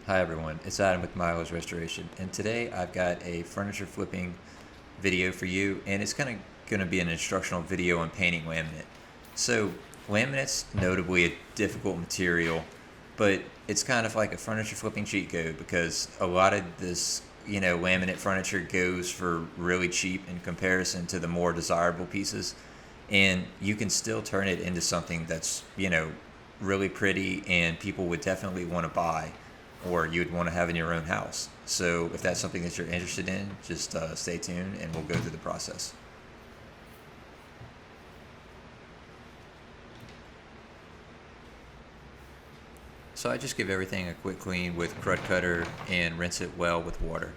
Hi everyone, it's Adam with Milo's Restoration, and today I've got a furniture flipping video for you, and it's kind of going to be an instructional video on painting laminate. So, laminate's notably a difficult material, but it's kind of like a furniture flipping cheat code because a lot of this, laminate furniture goes for really cheap in comparison to the more desirable pieces, and you can still turn it into something that's, really pretty and people would definitely want to buy or you'd want to have in your own house. So if that's something that you're interested in, just stay tuned and we'll go through the process. So I just give everything a quick clean with crud cutter and rinse it well with water.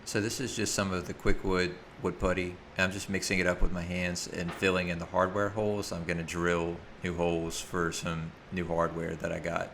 So this is just some of the quick wood putty. I'm just mixing it up with my hands and filling in the hardware holes. I'm going to drill new holes for some new hardware that I got.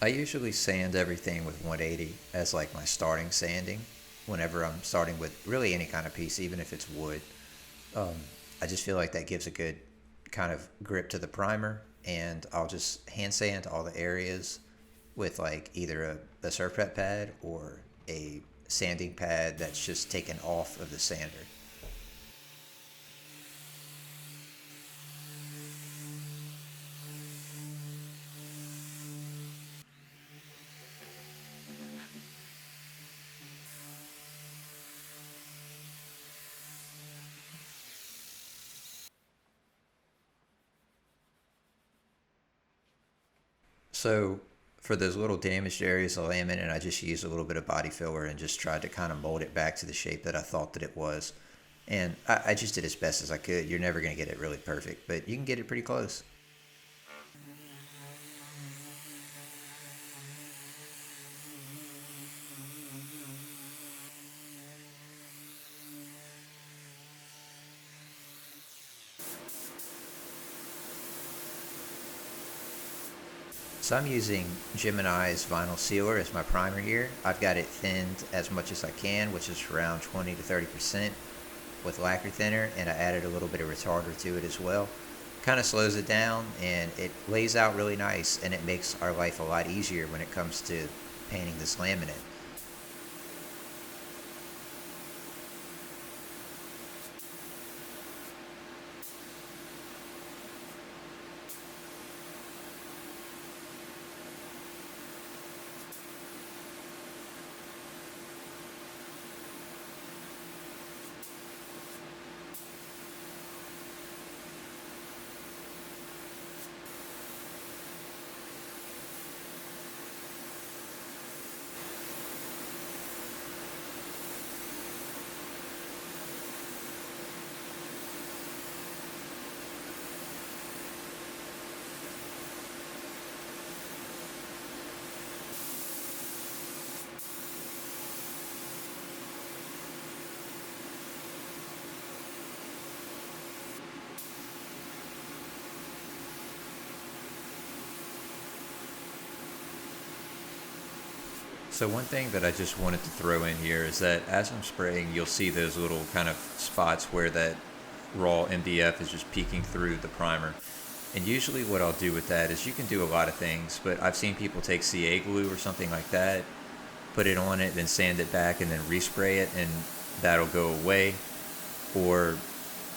I usually sand everything with 180 as like my starting sanding whenever I'm starting with really any kind of piece, even if it's wood. Um, I just feel like that gives a good kind of grip to the primer, and I'll just hand sand all the areas with like either a surf prep pad or a sanding pad that's just taken off of the sander. So for those little damaged areas of laminate, I just used a little bit of body filler and just tried to kind of mold it back to the shape that I thought that it was. And I just did as best as I could. You're never going to get it really perfect, but you can get it pretty close. So I'm using Gemini's vinyl sealer as my primer here. I've got it thinned as much as I can, which is around 20 to 30% with lacquer thinner, and I added a little bit of retarder to it as well. Kind of slows it down and it lays out really nice, and it makes our life a lot easier when it comes to painting this laminate. So one thing that I just wanted to throw in here is that as I'm spraying, you'll see those little kind of spots where that raw MDF is just peeking through the primer. And usually what I'll do with that is you can do a lot of things, but I've seen people take CA glue or something like that, put it on it, then sand it back and then respray it, and that'll go away. Or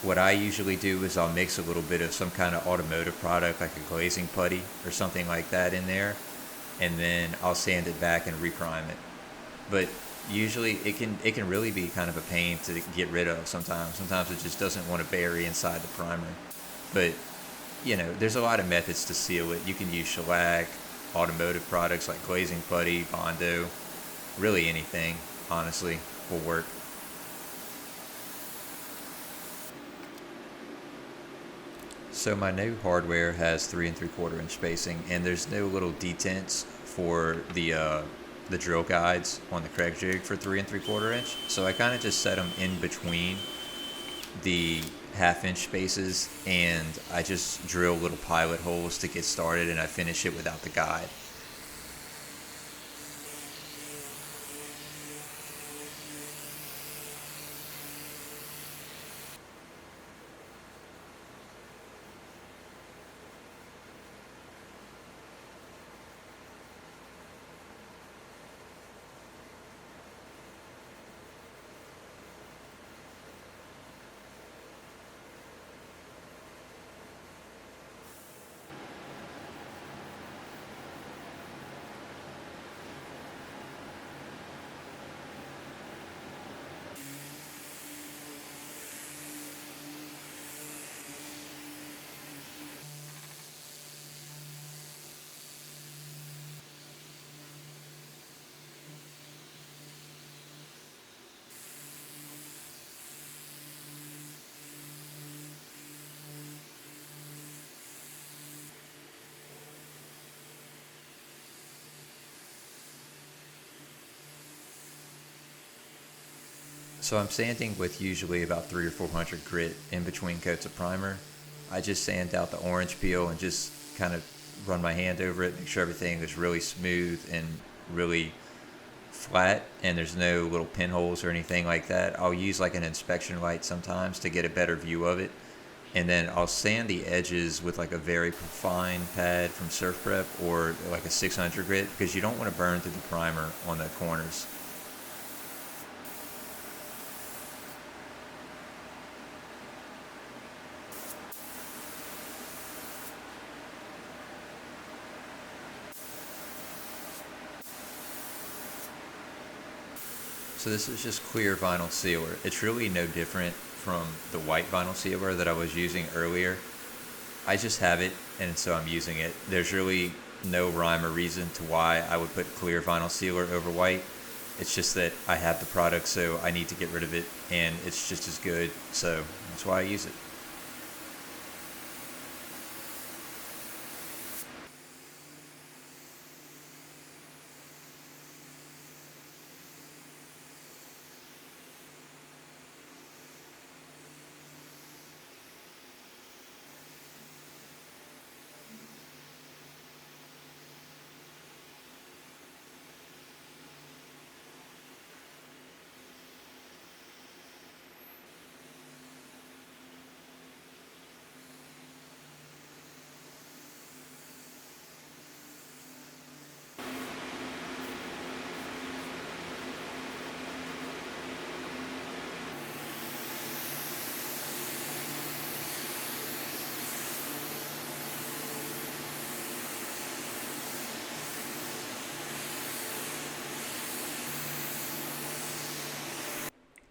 what I usually do is I'll mix a little bit of some kind of automotive product like a glazing putty or something like that in there, and then I'll sand it back and reprime it. But usually it can really be kind of a pain to get rid of sometimes. Sometimes it just doesn't want to bury inside the primer. But there's a lot of methods to seal it. You can use shellac, automotive products like glazing putty, Bondo, really anything, honestly, will work. So my new hardware has 3 3/4 inch spacing, and there's no little detents for the drill guides on the Craig jig for 3 3/4 inch. So I kind of just set them in between the 1/2 inch spaces, and I just drill little pilot holes to get started, and I finish it without the guide. So I'm sanding with usually about 300 or 400 grit in between coats of primer. I just sand out the orange peel and just kind of run my hand over it, make sure everything is really smooth and really flat, and there's no little pinholes or anything like that. I'll use like an inspection light sometimes to get a better view of it. And then I'll sand the edges with like a very fine pad from Surf Prep or like a 600 grit, because you don't want to burn through the primer on the corners. So this is just clear vinyl sealer. It's really no different from the white vinyl sealer that I was using earlier. I just have it, and so I'm using it. There's really no rhyme or reason to why I would put clear vinyl sealer over white. It's just that I have the product, so I need to get rid of it, and it's just as good, so that's why I use it.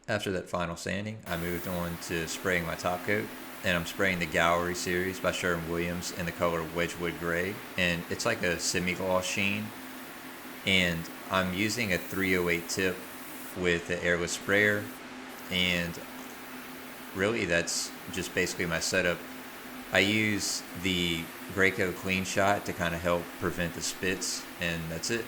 After that final sanding, I moved on to spraying my top coat, and I'm spraying the Gallery series by Sherwin-Williams in the color Wedgwood Gray, and it's like a semi-gloss sheen, and I'm using a 308 tip with the airless sprayer, and really that's just basically my setup. I use the Graco Clean Shot to kind of help prevent the spits, and that's it.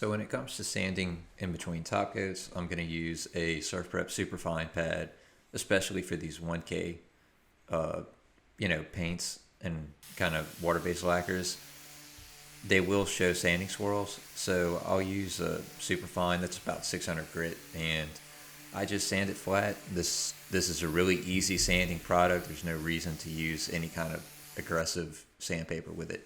So when it comes to sanding in between top coats, I'm going to use a Surf Prep Superfine pad, especially for these 1K, uh, paints and kind of water-based lacquers. They will show sanding swirls, so I'll use a Superfine that's about 600 grit, and I just sand it flat. This is a really easy sanding product. There's no reason to use any kind of aggressive sandpaper with it.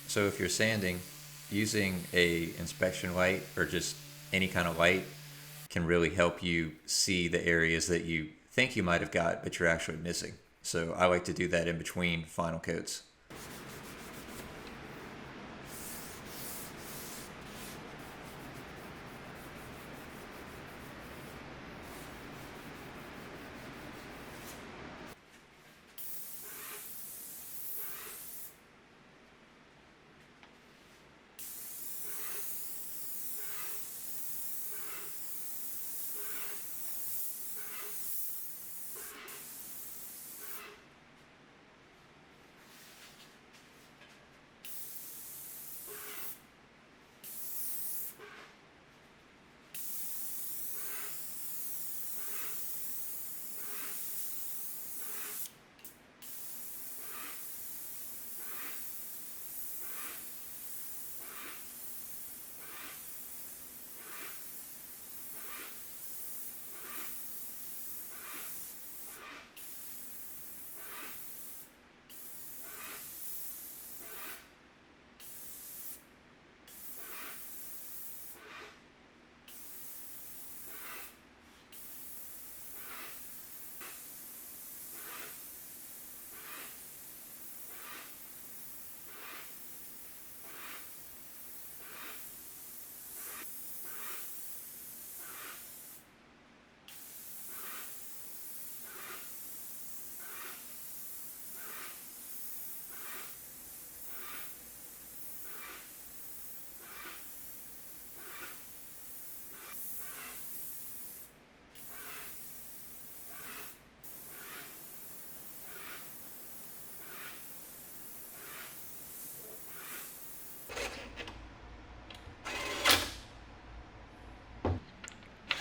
So if you're sanding, using a inspection light or just any kind of light can really help you see the areas that you think you might have got, but you're actually missing. So I like to do that in between final coats.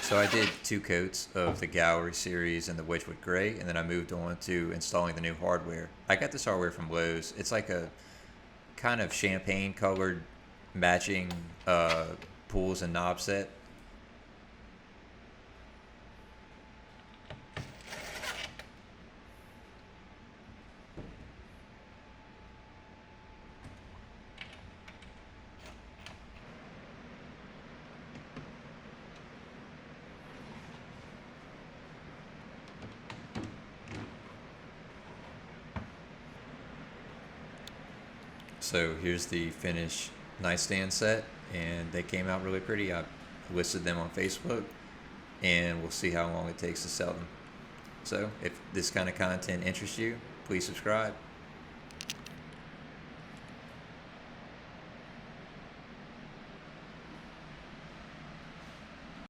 So I did 2 coats of the Gallery series and the Wedgwood Gray, and then I moved on to installing the new hardware. I got this hardware from Lowe's. It's like a kind of champagne colored matching pulls and knob set. So here's the finished nightstand set, and they came out really pretty. I listed them on Facebook, and we'll see how long it takes to sell them. So if this kind of content interests you, please subscribe.